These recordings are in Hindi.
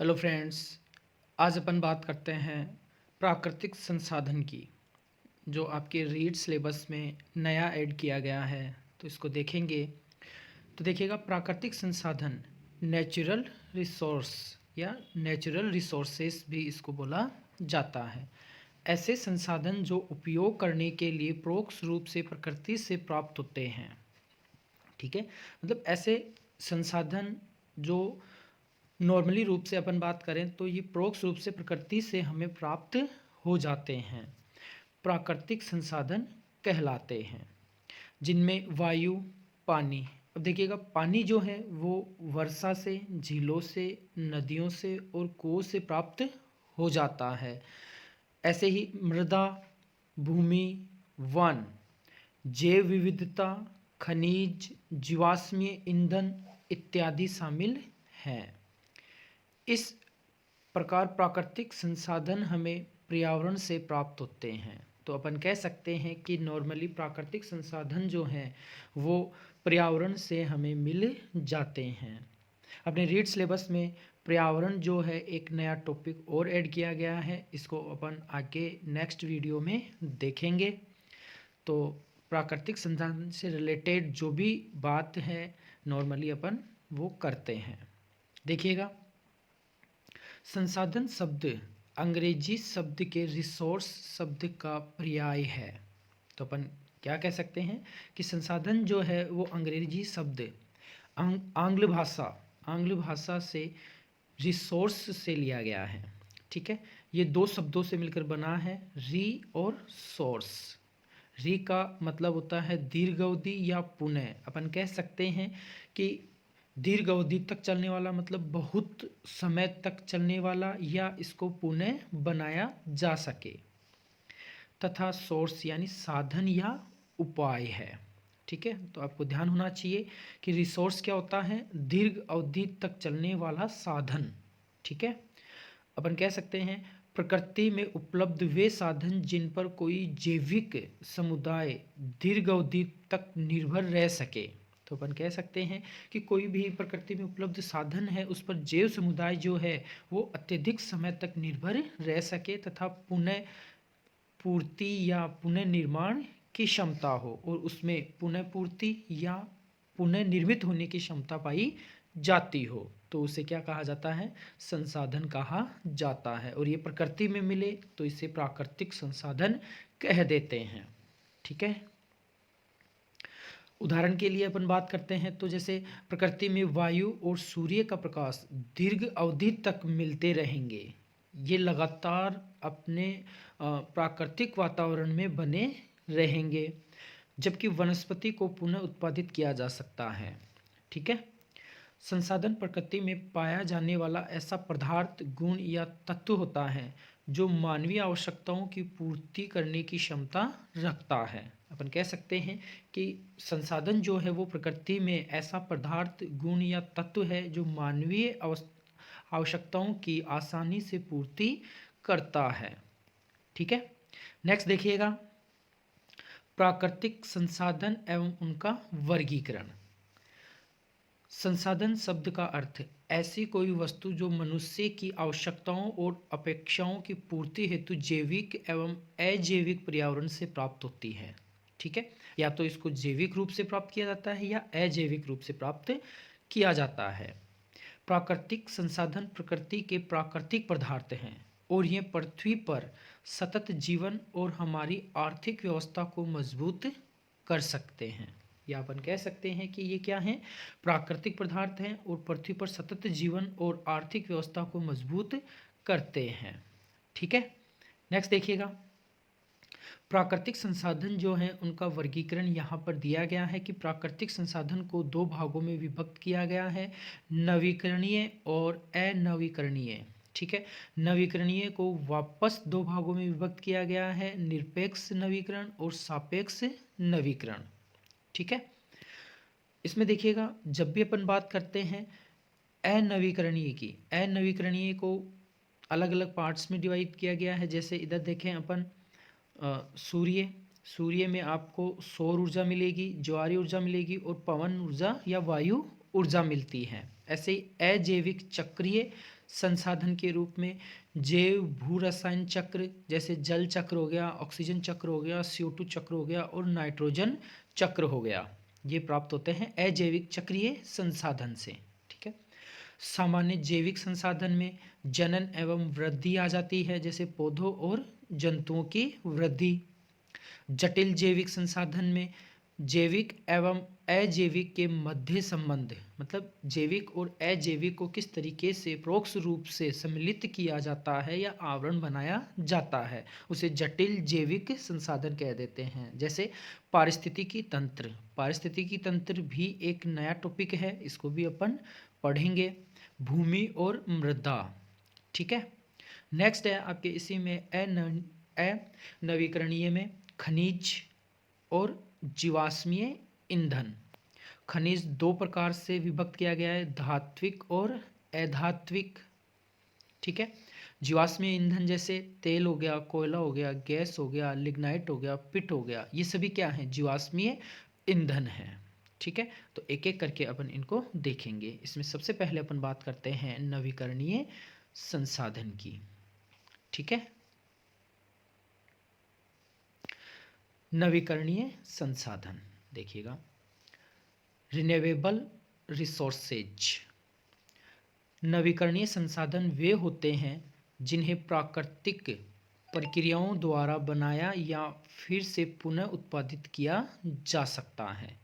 Hello friends. आज अपन बात करते हैं प्राकृतिक संसाधन की, जो आपके रीड सिलेबस में नया ऐड किया गया है। तो इसको देखेंगे तो देखिएगा, प्राकृतिक संसाधन नेचुरल रिसोर्स या नेचुरल रिसोर्सेस भी इसको बोला जाता है। ऐसे संसाधन जो उपयोग करने के लिए परोक्ष रूप से प्रकृति से प्राप्त होते हैं। ठीक है, मतलब ऐसे संसाधन जो नॉर्मली रूप से अपन बात करें तो ये परोक्ष रूप से प्रकृति से हमें प्राप्त हो जाते हैं, प्राकृतिक संसाधन कहलाते हैं, जिनमें वायु, पानी। अब देखिएगा, पानी जो है वो वर्षा से, झीलों से, नदियों से और कुओं से प्राप्त हो जाता है। ऐसे ही मृदा, भूमि, वन, जैव विविधता, खनिज, जीवाश्मीय ईंधन इत्यादि शामिल हैं। इस प्रकार प्राकृतिक संसाधन हमें पर्यावरण से प्राप्त होते हैं। तो अपन कह सकते हैं कि नॉर्मली प्राकृतिक संसाधन जो हैं वो पर्यावरण से हमें मिल जाते हैं। अपने रीड सिलेबस में पर्यावरण जो है एक नया टॉपिक और ऐड किया गया है, इसको अपन आगे नेक्स्ट वीडियो में देखेंगे। तो प्राकृतिक संसाधन से रिलेटेड जो भी बात है नॉर्मली अपन वो करते हैं। देखिएगा, संसाधन शब्द अंग्रेजी शब्द के रिसोर्स शब्द का पर्याय है। तो अपन क्या कह सकते हैं कि संसाधन जो है वो अंग्रेजी शब्द आंग्ल भाषा से रिसोर्स से लिया गया है। ठीक है, ये दो शब्दों से मिलकर बना है, री और सोर्स। री का मतलब होता है दीर्घ अवधि या पुनः। अपन कह सकते हैं कि दीर्घ अवधि तक चलने वाला, मतलब बहुत समय तक चलने वाला, या इसको पुनः बनाया जा सके। तथा सोर्स यानी साधन या उपाय है। ठीक है, तो आपको ध्यान होना चाहिए कि रिसोर्स क्या होता है, दीर्घ अवधि तक चलने वाला साधन। ठीक है, अपन कह सकते हैं प्रकृति में उपलब्ध वे साधन जिन पर कोई जैविक समुदाय दीर्घ अवधि तक निर्भर रह सके। तो अपन कह सकते हैं कि कोई भी प्रकृति में उपलब्ध साधन है उस पर जैव समुदाय जो है वो अत्यधिक समय तक निर्भर रह सके तथा पुनः पूर्ति या पुनः निर्माण की क्षमता हो, और उसमें पुनः पूर्ति या पुनः निर्मित होने की क्षमता पाई जाती हो, तो उसे क्या कहा जाता है, संसाधन कहा जाता है। और ये प्रकृति में मिले तो इसे प्राकृतिक संसाधन कह देते हैं। ठीक है, उदाहरण के लिए अपन बात करते हैं तो जैसे प्रकृति में वायु और सूर्य का प्रकाश दीर्घ अवधि तक मिलते रहेंगे, ये लगातार अपने प्राकृतिक वातावरण में बने रहेंगे, जबकि वनस्पति को पुनः उत्पादित किया जा सकता है। ठीक है, संसाधन प्रकृति में पाया जाने वाला ऐसा पदार्थ, गुण या तत्व होता है जो मानवीय आवश्यकताओं की पूर्ति करने की क्षमता रखता है। अपन कह सकते हैं कि संसाधन जो है वो प्रकृति में ऐसा पदार्थ, गुण या तत्व है जो मानवीय आवश्यकताओं की आसानी से पूर्ति करता है। ठीक है, नेक्स्ट देखिएगा, प्राकृतिक संसाधन एवं उनका वर्गीकरण। संसाधन शब्द का अर्थ ऐसी कोई वस्तु जो मनुष्य की आवश्यकताओं और अपेक्षाओं की पूर्ति हेतु जैविक एवं अजैविक पर्यावरण से प्राप्त होती है। ठीक है, या तो इसको जैविक रूप से प्राप्त किया जाता है या अजैविक रूप से प्राप्त किया जाता है। प्राकृतिक संसाधन प्रकृति के प्राकृतिक पदार्थ हैं और ये पृथ्वी पर सतत जीवन और हमारी आर्थिक व्यवस्था को मजबूत कर सकते हैं। या अपन कह सकते हैं कि ये क्या हैं, प्राकृतिक पदार्थ हैं और पृथ्वी पर सतत जीवन और आर्थिक व्यवस्था को मजबूत करते हैं। ठीक है, नेक्स्ट देखिएगा, प्राकृतिक संसाधन जो हैं उनका वर्गीकरण यहाँ पर दिया गया है कि प्राकृतिक संसाधन को दो भागों में विभक्त किया गया है, नवीकरणीय और अनवीकरणीय। ठीक है, नवीकरणीय को वापस दो भागों में विभक्त किया गया है, निरपेक्ष नवीकरण और सापेक्ष नवीकरण। ठीक है, इसमें देखिएगा, जब भी अपन बात करते हैं अनवीकरणीय की, अनवीकरणीय को अलग अलग पार्ट्स में डिवाइड किया गया है। जैसे इधर देखें अपन, सूर्य में आपको सौर ऊर्जा मिलेगी, ज्वारीय ऊर्जा मिलेगी और पवन ऊर्जा या वायु ऊर्जा मिलती है। ऐसे ही अजैविक चक्रीय संसाधन के रूप में जैव भू रसायन चक्र, जैसे जल चक्र हो गया, ऑक्सीजन चक्र हो गया, CO2 चक्र हो गया और नाइट्रोजन चक्र हो गया, ये प्राप्त होते हैं अजैविक चक्रीय संसाधन से। ठीक है। सामान्य जैविक संसाधन में जनन एवं वृद्धि आ जाती है, जैसे पौधों और जंतुओं की वृद्धि। जटिल जैविक संसाधन में जैविक एवं अजैविक के मध्य संबंध, मतलब जैविक और अजैविक को किस तरीके से परोक्ष रूप से सम्मिलित किया जाता है या आवरण बनाया जाता है, उसे जटिल जैविक संसाधन कह देते हैं। जैसे पारिस्थितिकी तंत्र, पारिस्थितिकी तंत्र भी एक नया टॉपिक है, इसको भी अपन पढ़ेंगे। भूमि और मृदा। ठीक है। नेक्स्ट है आपके इसी में अनवीकरणीय में खनिज और जीवाश्मीय ईंधन। खनिज दो प्रकार से विभक्त किया गया है, धात्विक और अधात्विक। ठीक है। जीवाश्मीय ईंधन जैसे तेल हो गया, कोयला हो गया, गैस हो गया, लिग्नाइट हो गया, पिट हो गया, ये सभी क्या हैं, जीवाश्मीय ईंधन है। ठीक है। तो एक एक करके अपन इनको देखेंगे। इसमें सबसे पहले अपन बात करते हैं नवीकरणीय संसाधन की। ठीक है। नवीकरणीय संसाधन देखिएगा, रिन्यूएबल रिसोर्सेज। नवीकरणीय संसाधन वे होते हैं जिन्हें प्राकृतिक प्रक्रियाओं द्वारा बनाया या फिर से पुनः उत्पादित किया जा सकता है।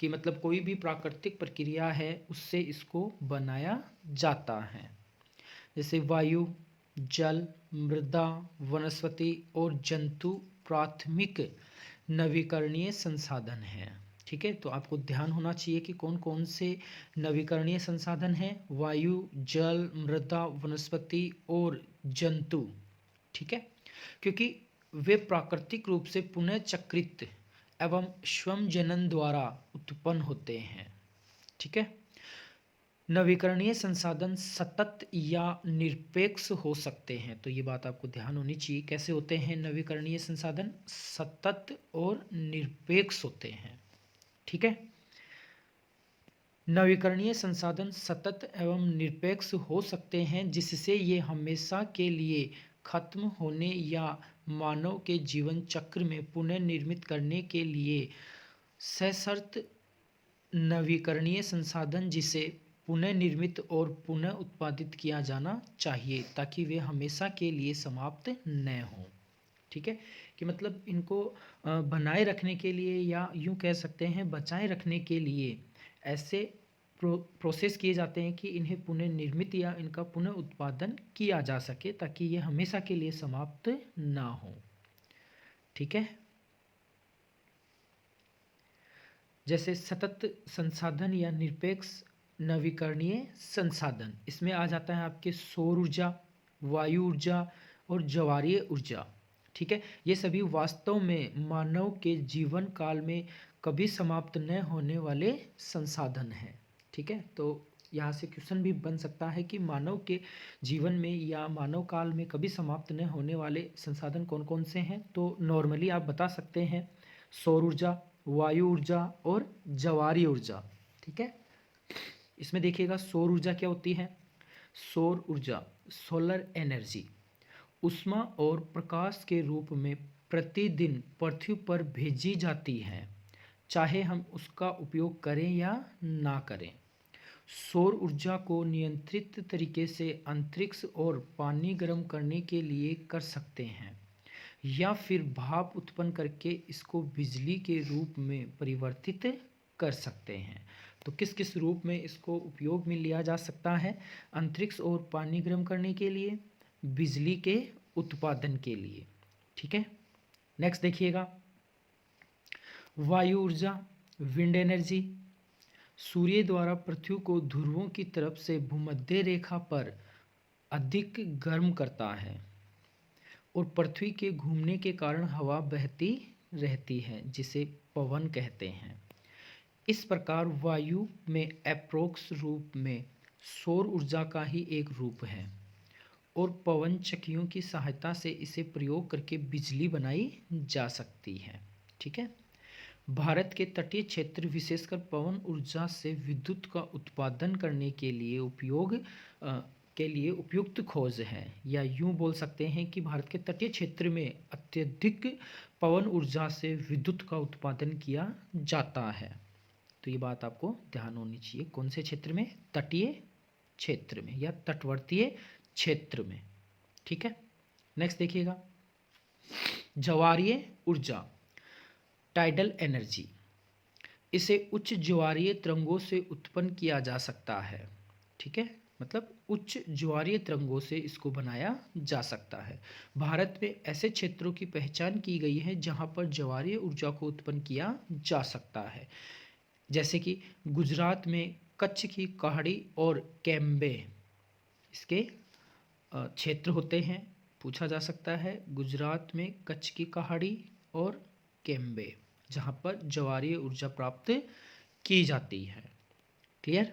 कि मतलब कोई भी प्राकृतिक प्रक्रिया है उससे इसको बनाया जाता है। जैसे वायु, जल, मृदा, वनस्पति और जंतु प्राथमिक नवीकरणीय संसाधन हैं। ठीक है। तो आपको ध्यान होना चाहिए कि कौन कौन से नवीकरणीय संसाधन हैं, वायु, जल, मृदा, वनस्पति और जंतु। ठीक है। क्योंकि वे प्राकृतिक रूप से पुनः चक्रित एवं स्वयं जनन द्वारा उत्पन्न होते हैं। ठीक है। नवीकरणीय संसाधन सतत या निरपेक्ष हो सकते हैं, तो ये बात आपको ध्यान होनी चाहिए। कैसे होते हैं नवीकरणीय संसाधन, सतत और निरपेक्ष होते हैं। ठीक है। नवीकरणीय संसाधन सतत एवं निरपेक्ष हो सकते हैं जिससे ये हमेशा के लिए खत्म होने या मानव के जीवन चक्र में पुनः निर्मित करने के लिए सशर्त नवीकरणीय संसाधन जिसे पुनः निर्मित और पुनः उत्पादित किया जाना चाहिए ताकि वे हमेशा के लिए समाप्त न हों। ठीक है। कि मतलब इनको बनाए रखने के लिए या यूं कह सकते हैं बचाए रखने के लिए ऐसे प्रोसेस किए जाते हैं कि इन्हें पुनः निर्मित या इनका पुनः उत्पादन किया जा सके ताकि ये हमेशा के लिए समाप्त ना हो। ठीक है। जैसे सतत संसाधन या निरपेक्ष नवीकरणीय संसाधन, इसमें आ जाता है आपके सौर ऊर्जा, वायु ऊर्जा और ज्वारीय ऊर्जा। ठीक है। ये सभी वास्तव में मानव के जीवन काल में कभी समाप्त न होने वाले संसाधन हैं। ठीक है। तो यहाँ से क्वेश्चन भी बन सकता है कि मानव के जीवन में या मानव काल में कभी समाप्त न होने वाले संसाधन कौन कौन से हैं। तो नॉर्मली आप बता सकते हैं सौर ऊर्जा, वायु ऊर्जा और ज्वारीय ऊर्जा। ठीक है। इसमें देखिएगा सौर ऊर्जा क्या होती है। सौर ऊर्जा, सोलर एनर्जी, ऊष्मा और प्रकाश के रूप में प्रतिदिन पृथ्वी पर भेजी जाती है, चाहे हम उसका उपयोग करें या ना करें। सौर ऊर्जा को नियंत्रित तरीके से अंतरिक्ष और पानी गर्म करने के लिए कर सकते हैं या फिर भाप उत्पन्न करके इसको बिजली के रूप में परिवर्तित कर सकते हैं। तो किस किस रूप में इसको उपयोग में लिया जा सकता है, अंतरिक्ष और पानी गर्म करने के लिए, बिजली के उत्पादन के लिए। ठीक है। नेक्स्ट देखिएगा वायु ऊर्जा, विंड एनर्जी। सूर्य द्वारा पृथ्वी को ध्रुवों की तरफ से भूमध्य रेखा पर अधिक गर्म करता है और पृथ्वी के घूमने के कारण हवा बहती रहती है जिसे पवन कहते हैं। इस प्रकार वायु में अप्रोक्ष रूप में सौर ऊर्जा का ही एक रूप है और पवन चक्कियों की सहायता से इसे प्रयोग करके बिजली बनाई जा सकती है। ठीक है। भारत के तटीय क्षेत्र विशेषकर पवन ऊर्जा से विद्युत का उत्पादन करने के लिए उपयुक्त खोज है। या यूं बोल सकते हैं कि भारत के तटीय क्षेत्र में अत्यधिक पवन ऊर्जा से विद्युत का उत्पादन किया जाता है। तो ये बात आपको ध्यान होनी चाहिए, कौन से क्षेत्र में? तटीय क्षेत्र में या तटवर्तीय क्षेत्र में। ठीक है, नेक्स्ट देखिएगा, ज्वारीय ऊर्जा, टाइडल एनर्जी। इसे उच्च ज्वारीय तरंगों से उत्पन्न किया जा सकता है। ठीक है, मतलब उच्च ज्वारीय तरंगों से इसको बनाया जा सकता है। भारत में ऐसे क्षेत्रों की पहचान की गई है जहां पर ज्वारीय ऊर्जा को उत्पन्न किया जा सकता है, जैसे कि गुजरात में कच्छ की कहाड़ी और कैम्बे इसके क्षेत्र होते हैं। पूछा जा सकता है गुजरात में कच्छ की कहाड़ी और कैम्बे, जहाँ पर ज्वारीय ऊर्जा प्राप्त की जाती है। क्लियर?